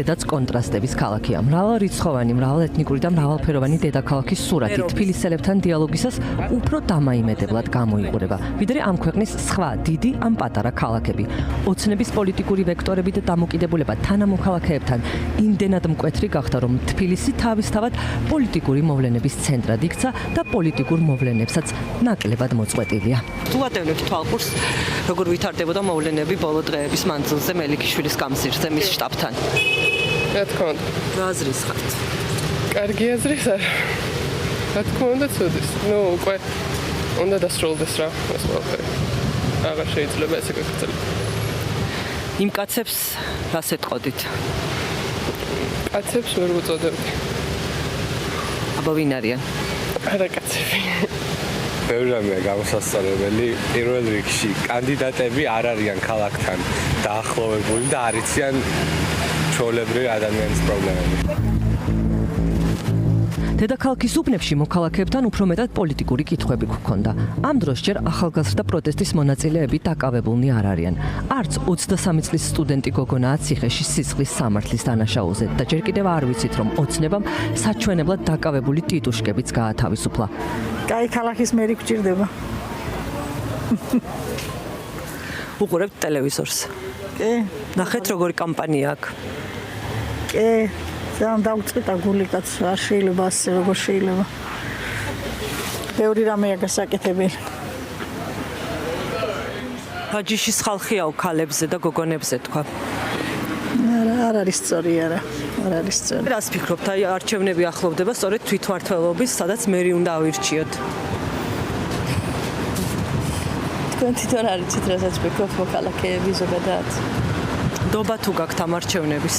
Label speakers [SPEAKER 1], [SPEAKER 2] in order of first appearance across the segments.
[SPEAKER 1] ისედაც კონტრასტების ქალაქია. მრავალრიცხოვანი, მრავალეთნიკური და მრავალფეროვანი დედაქალაქის სურათი თბილისელებთან დიალოგისას უფრო დამაიმედებლად გამოიყურება, ვიდრე ამ ქვეყნის სხვა დიდი ან პატარა ქალაქები. ოცნების პოლიტიკური ვექტორები და დამოკიდებულება თანამოქალაქეებთან იმდენად მკვეთრი გახდა, რომ თბილისი თავისთავად პოლიტიკური მოვლენების ცენტრად იქცა და პოლიტიკურ მოვლენებსაც ნაკლებად მოწყვეტილია.
[SPEAKER 2] თუ ატევნებთ თვალყურს, როგორ ვითარდებოდა მოვლენები ბოლო დღეების მანძილზე მელიქიშვილის გამზირზე მის შტაბთან?
[SPEAKER 3] რა თქმა უნდა.
[SPEAKER 2] რა აზრის ხართ?
[SPEAKER 3] კარგი აზრის არ. რა თქმა უნდა, ცუდის. უკვე უნდა დასრულდეს რა, ეს ყველაფერი. აღარ შეიძლება ესე გაგრძელდეს.
[SPEAKER 2] იმ კაცებს რას ეტყოდით?
[SPEAKER 3] კაცებს ვერ უწოდებდი.
[SPEAKER 2] აბა ვინ არიან?
[SPEAKER 3] არა კაცები.
[SPEAKER 4] ბევრი რამეა გამოსასწორებელი. პირველ რიგში კანდიდატები არ არიან ქალაქთან დაახლოვებული და არ იციან ჩვეულებრივი ადამიანის პრობლემები.
[SPEAKER 1] დედაქალაქის უბნებში მოქალაქეებთან უფრო მეტად პოლიტიკური კითხვები გვქონდა. ამ დროს ჯერ ახალგაზრდა პროტესტის მონაწილეები დაკავებულნი არ არიან. არც 23 წლის სტუდენტი გოგონაა ციხეში სისხლის სამართლის დანაშაულზე და ჯერ კიდევ არ ვიცით, რომ ოცნებამ საჩვენებლად დაკავებული ტიტუშკებიც გაათავისუფლა.
[SPEAKER 5] კაი ქალაქის მერი გჭირდება.
[SPEAKER 2] უყურებთ ტელევიზორს?
[SPEAKER 5] კი.
[SPEAKER 2] ნახეთ როგორი კამპანია აქვს?
[SPEAKER 5] კი. ძალიან დაუწყიტა გული კაცს, არ შეიძლება ასე როგორ შეიძლება. ბევრი რამეა გასაკეთებელი.
[SPEAKER 2] აჯიშის ხალხია ქალებზე და გოგონებზე თქვა.
[SPEAKER 5] არ არის სწორი, არა. არ არის სწორი.
[SPEAKER 2] რას ფიქრობთ, აი არჩევნები ახლოვდება, სწორედ თვითმმართველობის, სადაც მერი უნდა ავირჩიოთ.
[SPEAKER 6] თქვენ თვითონ არ იცით, რასაც ფიქრობთ მოქალაქეები ზოგადად?
[SPEAKER 2] ნდობა თუ გაქვთ ამ არჩევნების?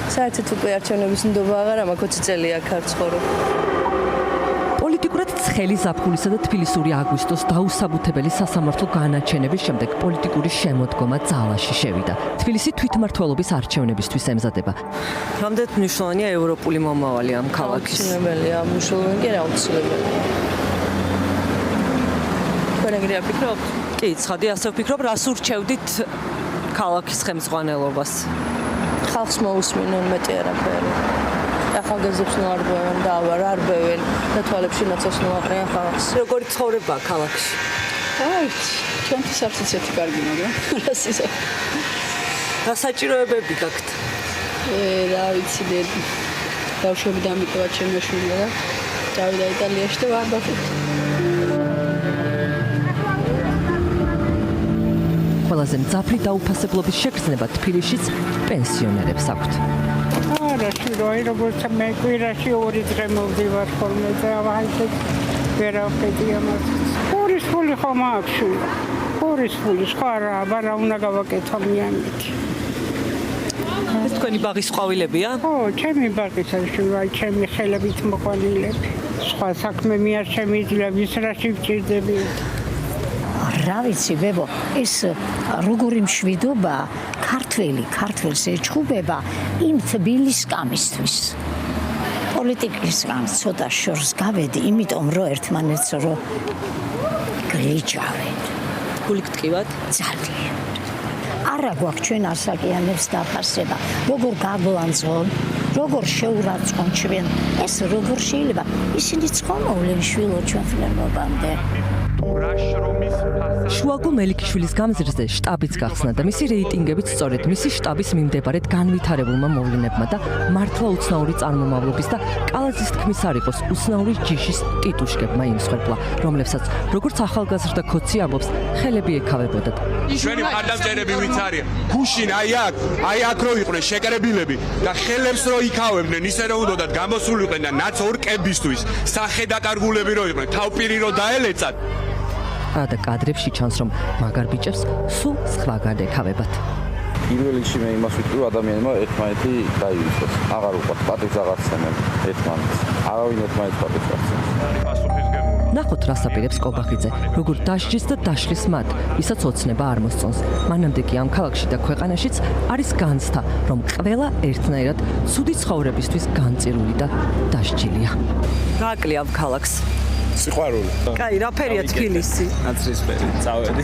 [SPEAKER 6] საერთოდ უკვე არჩევნების ნდობა აღარა მაქვს 20 წელი აქ არ ცხოვრობ.
[SPEAKER 1] პოლიტიკურად ცხელი ზაფხულისა და თბილისური აგვისტოს დაუსაბუთებელი სასამართლო განაჩენების შემდეგ პოლიტიკური შემოდგომა ძალაში შევიდა. თბილისი თვითმმართველობის არჩევნებისთვის ემზადება.
[SPEAKER 2] რამდენად მნიშვნელოვანია ევროპული მომავალი ამ ქალაქის?
[SPEAKER 6] აუცილებელია, მნიშვნელოვანი კი არა აუცილებელია. თქვენ ეგრე აფიქრობთ?
[SPEAKER 2] კი, ცხადი ასე ვფიქრობ, რას ურჩევდით ქალაქის ხელმძღვანელობას?
[SPEAKER 6] ხალხს მოусმინონ მეტი არაფერი. ახალგაზრდებს ნოარბევენ და არბევენ და თვალებში ნაცავს ნოაყრიან ხალხს.
[SPEAKER 2] როგორი ცხოვრება ქალაქში?
[SPEAKER 6] აი, ჩვენთვის არც ისეთი კარგი, მაგრამ რას ისა.
[SPEAKER 2] რა საჭიროებები გაქვთ?
[SPEAKER 6] რა ვიცი, ბავშვები დამიტოვა ჩემი შვილი და დავიდა იტალიაში და ვარბავთ.
[SPEAKER 1] ყველაზე მძაფრი დაუფასებლობის შეგრძნება თბილისშიც პენსიონერებს აქვთ.
[SPEAKER 7] არა, შურო, როგორც მე კვირაში 2 დღე მოვდივარ ხოლმე და ვაიზე ვერაფერი ამას. პურის ფული ხომ აქვს? პურის ფული სხვა რა, არა უნდა გავაკეთო მიანით.
[SPEAKER 2] ეს თქვენი ბაღის ყვავილებია?
[SPEAKER 7] ო, ჩემი ბაღის შურო, აი ჩემი ხელებით მოყვანილები. სხვა საქმე მე არ შემიძლია, ვის რაში ვჭირდები.
[SPEAKER 8] რა ვიცი, ბებო, ეს როგორი მშვიდობა ქართველს ეჩხუბება იმ თბილის კამისთვის. პოლიტიკისგან ცოტა შორს გავედი, იმიტომ რომ ერთმანეთს რო გლიჯავენ.
[SPEAKER 2] გული გტკივათ?
[SPEAKER 8] ძალიან. არა გვაქვს ჩვენ ასაკიანებს დაფასება, როგორ გაგვანძღონ, როგორ შეურაცხონ ჩვენ. ეს როგორ შეიძლება? ისინი ცხოვრობენ შვილო ჩვენ ფლემობამდე.
[SPEAKER 1] შუაგულ მელიქიშვილის გამზირზე შტაბიც გახსნა და მისი რეიტინგებიც სწორედ მისი შტაბის მიმდებარედ განვითარებულმა მოვლენებმა და მართლა უცნაური წარმომავლობის და კალათის თქმის არ იყოს უცნაური ჯიშის ტიტუშკებმა იმსხვერპლა, რომლებსაც როგორც ახალგაზრდა ქოცი ამბობს, ხელები ეკავებოდათ.
[SPEAKER 9] ჩვენი მხარდამჭერები ვინც არიან? გუშინ აი აქ რო იყვნენ შეკრებილები და ხელებს რო იქავებდნენ, ისე რომ უნდათ გამოსულიყვნენ და ნაც ორ კებისთვის, სახედაკარგულები რო იყვნენ, თავპირი რო დაელეცათ.
[SPEAKER 1] და კადრებში ჩანს, რომ მაგარ ბიჭებს სულ სხვაგან ეკავებათ.
[SPEAKER 10] პირველ რიგში მე იმას ვიტყვი ადამიანმა ერთმანეთი დაივიწყოს. აღარ უყვართ პატივს აღარცემენ ერთმანეთს. არავინ ერთმანეთს პატივს არ აღარცემს.
[SPEAKER 1] ნახოთ რას აპირებს კობახიძე, როგორ დასჯის და დაშლის მათ, ვისაც ოცნება არ მოსწონს. მანამდე კი ამ ქალაქში და ქვეყანაშიც არის განცდა, რომ ყველა ერთნაირად ცუდი ცხოვრებისთვის განწირული და დასჯილია.
[SPEAKER 2] რა აკლია ამ ქალაქს?
[SPEAKER 4] სიყვარული.
[SPEAKER 2] კაი, რა ფერია თბილისი?
[SPEAKER 4] ნაცრისფერი, წავედი.